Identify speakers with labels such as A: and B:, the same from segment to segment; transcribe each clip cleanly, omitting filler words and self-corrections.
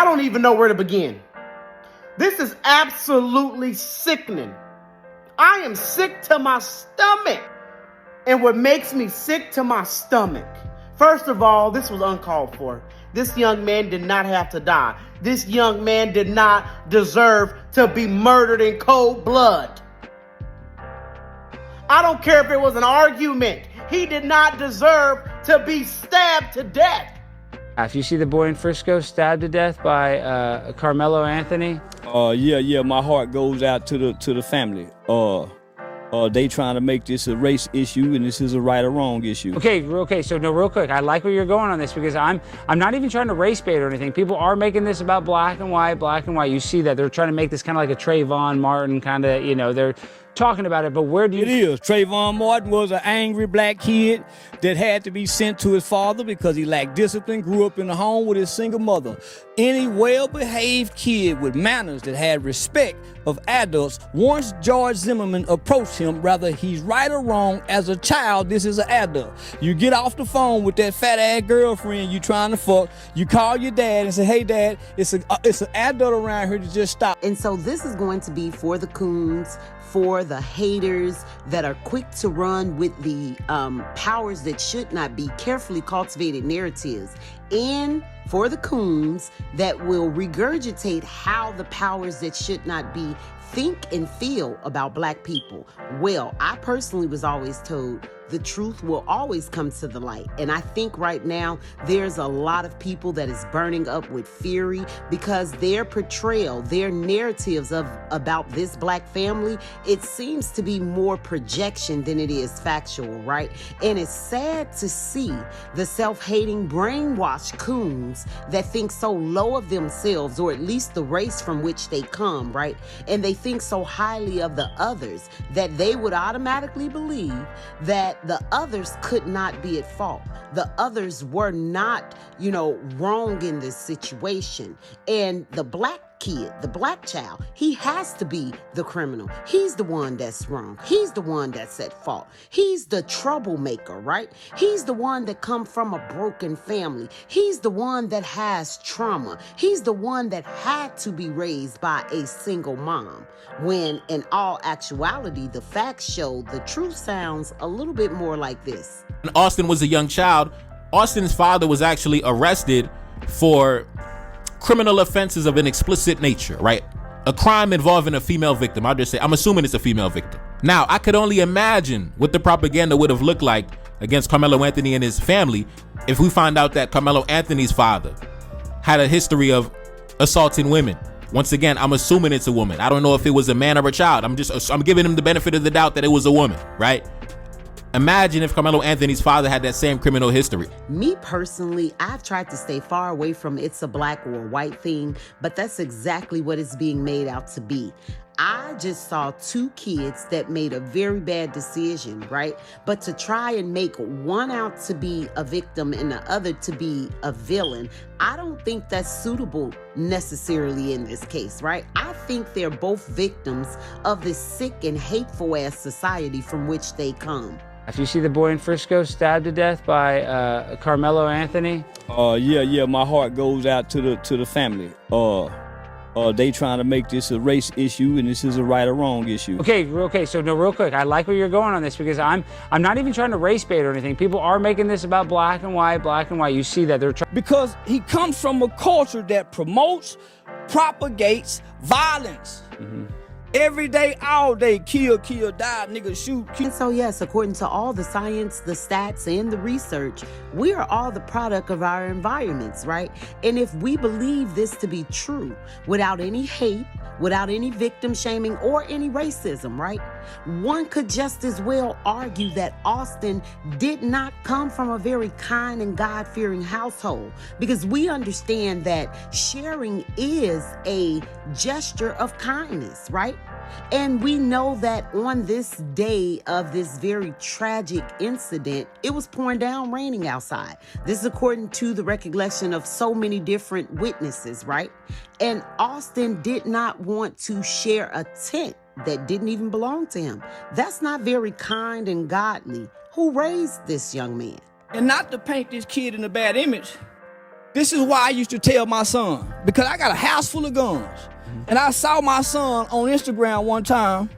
A: don't even know where to begin. This is absolutely sickening. I am sick to my stomach. And what makes me sick to my stomach, first of all, this was uncalled for. This young man did not have to die. This young man did not deserve to be murdered in cold blood. I don't care if it was an argument. He did not deserve to be stabbed to death.
B: If you see the boy in Frisco stabbed to death by Carmelo Anthony.
C: Yeah, my heart goes out to the family. They trying to make this a race issue, and this is a right or wrong issue.
B: Okay, so no, real quick, I like where you're going on this, because I'm not even trying to race bait or anything. People are making this about black and white. You see that they're trying to make this kind of like a Trayvon Martin kind of, they're talking about it, but where do you...
C: It is. Trayvon Martin was an angry black kid that had to be sent to his father because he lacked discipline, grew up in a home with his single mother. Any well-behaved kid with manners that had respect of adults, once George Zimmerman approached him, whether he's right or wrong, as a child, this is an adult. You get off the phone with that fat-ass girlfriend you trying to fuck, you call your dad and say, hey, Dad, it's an adult around here to just stop.
D: And so this is going to be for the coons, for the haters that are quick to run with the powers that should not be, carefully cultivated narratives, and for the coons that will regurgitate how the powers that should not be think and feel about black people. Well, I personally was always told the truth will always come to the light. And I think right now there's a lot of people that is burning up with fury because their portrayal, their narratives about this black family, it seems to be more projection than it is factual, right? And it's sad to see the self-hating, brainwashed coons that think so low of themselves, or at least the race from which they come, right? And they think so highly of the others that they would automatically believe that the others could not be at fault. The others were not, wrong in this situation. And the black kid, the black child, he has to be the criminal. He's the one that's wrong. He's the one that's at fault. He's the troublemaker, right? He's the one that come from a broken family. He's the one that has trauma. He's the one that had to be raised by a single mom. When in all actuality, the facts show the truth sounds a little bit more like this.
E: When Austin was a young child, Austin's father was actually arrested for criminal offenses of an explicit nature, right? A crime involving a female victim. I'll just say, I'm assuming it's a female victim. Now, I could only imagine what the propaganda would have looked like against Carmelo Anthony and his family if we find out that Carmelo Anthony's father had a history of assaulting women. Once again, I'm assuming it's a woman. I don't know if it was a man or a child. I'm giving him the benefit of the doubt that it was a woman, right? Imagine if Carmelo Anthony's father had that same criminal history.
D: Me personally, I've tried to stay far away from it's a black or a white thing, but that's exactly what it's being made out to be. I just saw two kids that made a very bad decision, right? But to try and make one out to be a victim and the other to be a villain, I don't think that's suitable necessarily in this case, right? I think they're both victims of this sick and hateful ass society from which they come.
B: If you see the boy in Frisco stabbed to death by Carmelo Anthony.
C: Yeah, my heart goes out to the family. They trying to make this a race issue, and this is a right or wrong issue.
B: Okay, so no, real quick, I like where you're going on this, because I'm not even trying to race bait or anything. People are making this about black and white. You see that they're trying.
C: Because he comes from a culture that promotes, propagates violence. Mm-hmm. Every day, all day, kill, die, nigga, shoot, kill.
D: And so yes, according to all the science, the stats, and the research, we are all the product of our environments, right? And if we believe this to be true, without any hate, without any victim shaming or any racism, right? One could just as well argue that Austin did not come from a very kind and God-fearing household, because we understand that sharing is a gesture of kindness, right? And we know that on this day of this very tragic incident, it was pouring down raining outside. This is according to the recollection of so many different witnesses, right? And Austin did not want to share a tent that didn't even belong to him. That's not very kind and godly. Who raised this young man?
C: And not to paint this kid in a bad image, This is why I used to tell my son, because I got a house full of guns. And I saw my son on Instagram one time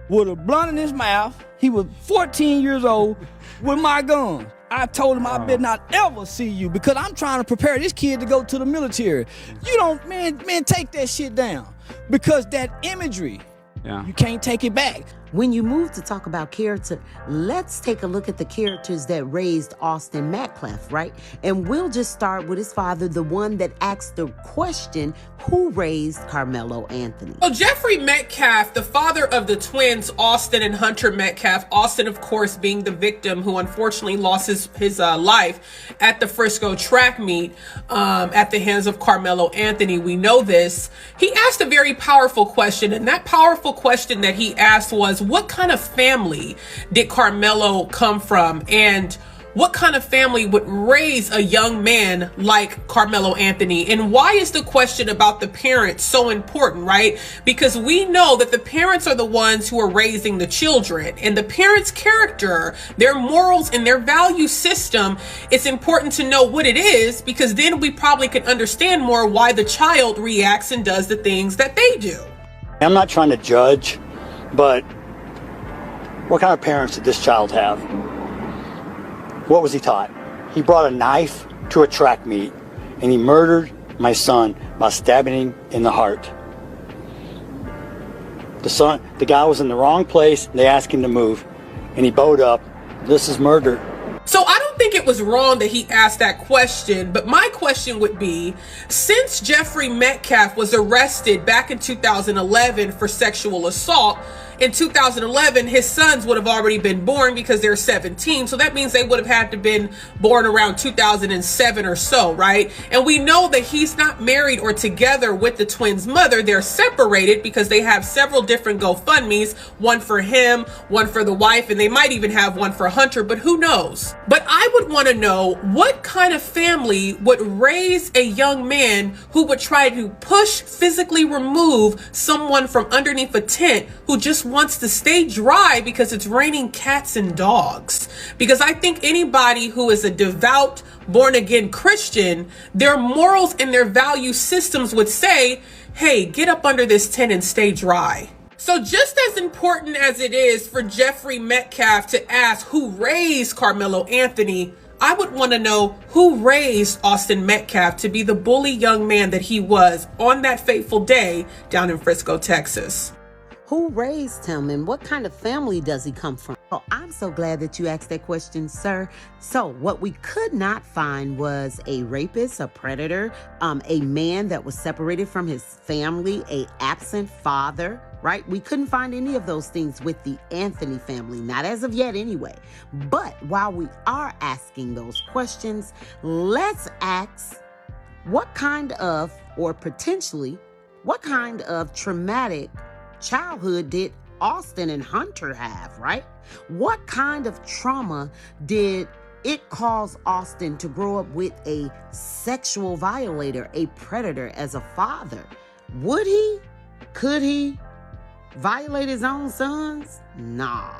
C: with a blunt in his mouth. He was 14 years old with my guns. I told him I better not ever see you, because I'm trying to prepare this kid to go to the military. You don't, man, take that shit down, because that imagery, you can't take it back.
D: When you move to talk about character, let's take a look at the characters that raised Austin Metcalf, right? And we'll just start with his father, the one that asked the question, who raised Carmelo Anthony?
F: So Jeffrey Metcalf, the father of the twins, Austin and Hunter Metcalf, Austin, of course, being the victim who unfortunately lost his life at the Frisco track meet at the hands of Carmelo Anthony. We know this. He asked a very powerful question, and that powerful question that he asked was, what kind of family did Carmelo come from? And what kind of family would raise a young man like Carmelo Anthony? And why is the question about the parents so important, right? Because we know that the parents are the ones who are raising the children, and the parents' character, their morals and their value system, it's important to know what it is, because then we probably can understand more why the child reacts and does the things that they do.
G: I'm not trying to judge, but what kind of parents did this child have? What was he taught? He brought a knife to a track meet, and he murdered my son by stabbing him in the heart. The guy was in the wrong place. They asked him to move, and he bowed up. This is murder.
F: So I don't think it was wrong that he asked that question, but my question would be, since Jeffrey Metcalf was arrested back in 2011 for sexual assault, in 2011, his sons would have already been born because they're 17. So that means they would have had to been born around 2007 or so, right? And we know that he's not married or together with the twins' mother. They're separated because they have several different GoFundMes, one for him, one for the wife, and they might even have one for Hunter, but who knows? But I would want to know, what kind of family would raise a young man who would try to physically remove someone from underneath a tent who just wants to stay dry because it's raining cats and dogs? Because I think anybody who is a devout, born-again Christian, their morals and their value systems would say, hey, get up under this tent and stay dry. So just as important as it is for Jeffrey Metcalf to ask who raised Carmelo Anthony, I would want to know who raised Austin Metcalf to be the bully young man that he was on that fateful day down in Frisco, Texas.
D: Who raised him, and what kind of family does he come from? Oh, I'm so glad that you asked that question, sir. So what we could not find was a rapist, a predator, a man that was separated from his family, a absent father, right? We couldn't find any of those things with the Anthony family, not as of yet anyway. But while we are asking those questions, let's ask what kind of traumatic childhood did Austin and Hunter have, right? What kind of trauma did it cause Austin to grow up with a sexual violator, a predator as a father? Could he violate his own sons? Nah,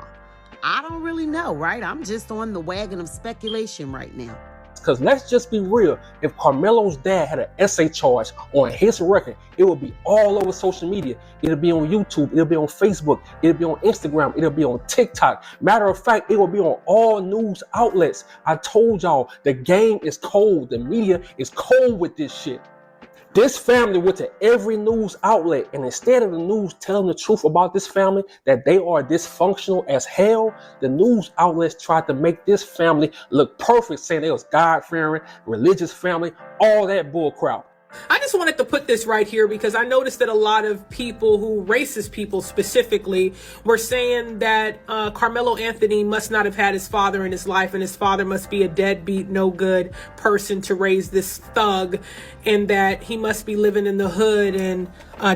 D: I don't really know, right? I'm just on the wagon of speculation right now.
H: Because let's just be real, if Carmelo's dad had an essay charge on his record, it would be all over social media. It'll be on YouTube, it'll be on Facebook, it'll be on Instagram, it'll be on TikTok. Matter of fact, it will be on all news outlets. I told y'all, the game is cold. The media is cold with this shit. This family went to every news outlet, and instead of the news telling the truth about this family, that they are dysfunctional as hell, the news outlets tried to make this family look perfect, saying they was God-fearing, religious family, all that bullcrap.
F: I just wanted to put this right here because I noticed that a lot of people racist people specifically, were saying that Carmelo Anthony must not have had his father in his life, and his father must be a deadbeat, no good person to raise this thug, and that he must be living in the hood and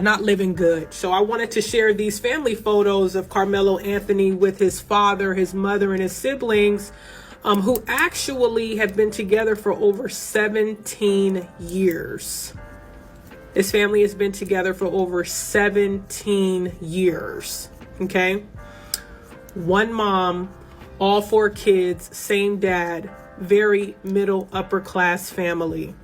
F: not living good. So I wanted to share these family photos of Carmelo Anthony with his father, his mother, and his siblings, who actually have been together for over 17 years. This family has been together for over 17 years, okay? One mom, all 4 kids, same dad, very middle, upper class family.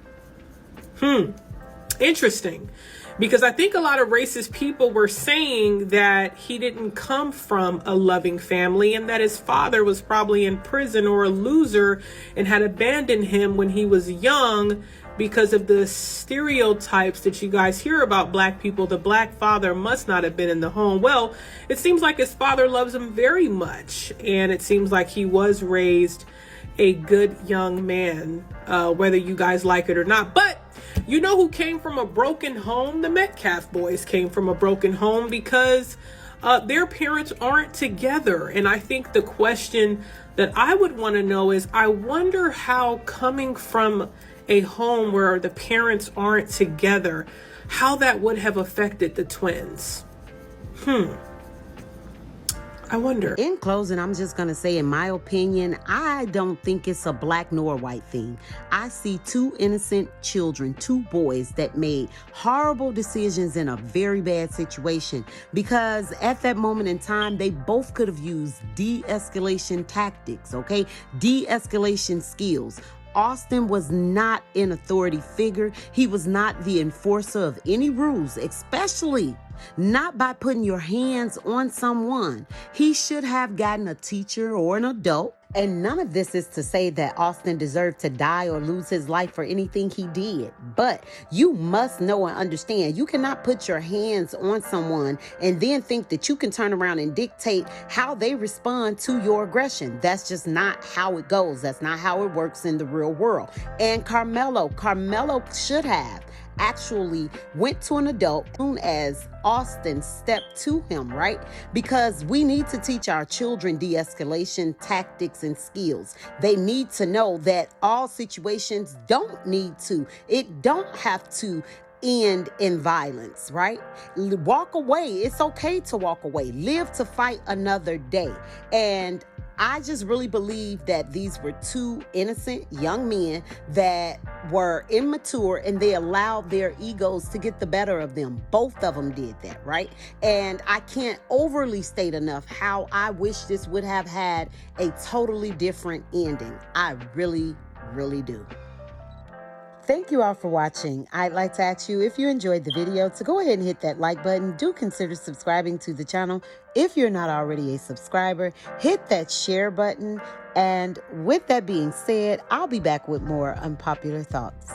F: Interesting. Because I think a lot of racist people were saying that he didn't come from a loving family and that his father was probably in prison or a loser and had abandoned him when he was young because of the stereotypes that you guys hear about black people. The black father must not have been in the home. Well, it seems like his father loves him very much. And it seems like he was raised a good young man, whether you guys like it or not. But you know who came from a broken home? The Metcalf boys came from a broken home because their parents aren't together. And I think the question that I would want to know is, I wonder how coming from a home where the parents aren't together, how that would have affected the twins. I wonder.
D: In closing, I'm just going to say, in my opinion, I don't think it's a black nor white thing. I see two innocent children, two boys that made horrible decisions in a very bad situation because at that moment in time, they both could have used de-escalation tactics, okay? De-escalation skills. Austin was not an authority figure. He was not the enforcer of any rules, especially not by putting your hands on someone. He should have gotten a teacher or an adult. And none of this is to say that Austin deserved to die or lose his life for anything he did. But you must know and understand, you cannot put your hands on someone and then think that you can turn around and dictate how they respond to your aggression. That's just not how it goes. That's not how it works in the real world. And Carmelo should have actually went to an adult as soon as Austin stepped to him, right? Because we need to teach our children de-escalation tactics and skills. They need to know that all situations it don't have to end in violence, right? Walk away. It's okay to walk away. Live to fight another day. And I just really believe that these were two innocent young men that were immature and they allowed their egos to get the better of them. Both of them did that, right? And I can't overly state enough how I wish this would have had a totally different ending. I really, really do. Thank you all for watching. I'd like to ask you, if you enjoyed the video, to go ahead and hit that like button. Do consider subscribing to the channel. If you're not already a subscriber, hit that share button. And with that being said, I'll be back with more unpopular thoughts.